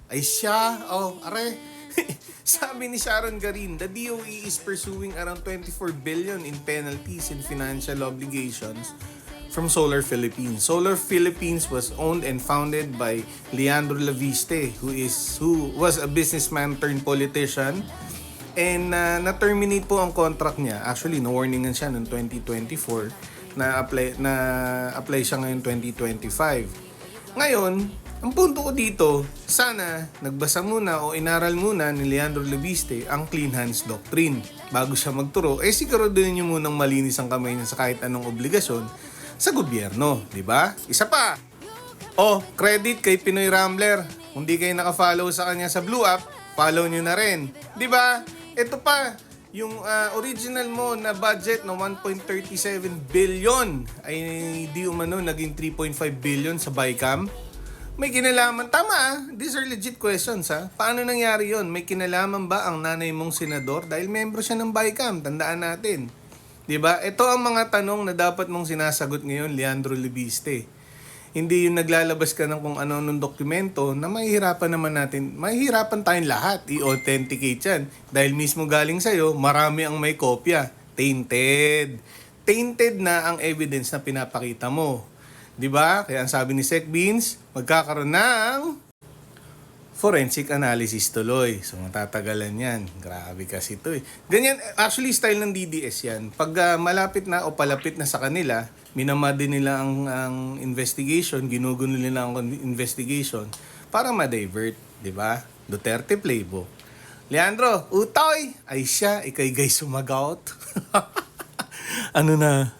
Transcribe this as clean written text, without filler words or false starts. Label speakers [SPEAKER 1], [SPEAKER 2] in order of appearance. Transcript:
[SPEAKER 1] Ay siya, are. Sabi ni Sharon Garin, the DOE is pursuing around 24 billion in penalties and financial obligations from Solar Philippines. Solar Philippines was owned and founded by Leandro Laviste, who was a businessman turned politician, and na-terminate po ang contract niya. Actually, na-warningan siya noong 2024 na apply siya ngayon 2025. Ngayon, ang punto ko dito, sana nagbasa muna o inaral muna ni Leandro Laviste ang Clean Hands Doctrine bago siya magturo. Siguraduhin niyo munang malinis ang kamay niya sa kahit anong obligasyon sa gobyerno, di ba? Isa pa. Credit kay Pinoy Rambler. Kung di kayo naka-follow sa kanya sa Blue App, follow niyo na rin. Di ba? Ito pa, yung original mo na budget na 1.37 billion ay di umano naging 3.5 billion sa BICAM. May kinalaman. Tama, these are legit questions ha. Paano nangyari yon? May kinalaman ba ang nanay mong senador? Dahil membro siya ng BICAM, tandaan natin. Diba? Ito ang mga tanong na dapat mong sinasagot ngayon, Leandro Laviste. Hindi yung naglalabas ka ng kung ano nung dokumento na mahihirapan tayong lahat. I-authenticate yan. Dahil mismo galing sa'yo, marami ang may kopya. Tainted. Tainted na ang evidence na pinapakita mo. Diba? Kaya ang sabi ni Sec Beans, magkakaroon ng forensic analysis tuloy. So, matatagalan yan. Grabe kasi ito eh. Ganyan, actually, style ng DDS yan. Pag malapit na o palapit na sa kanila, minamadi nila ang investigation, ginugulo nila ang investigation para ma-divert. Diba? Duterte playbook. Leandro, utoy! Ay siya, ikay guys sumagout. Ano na?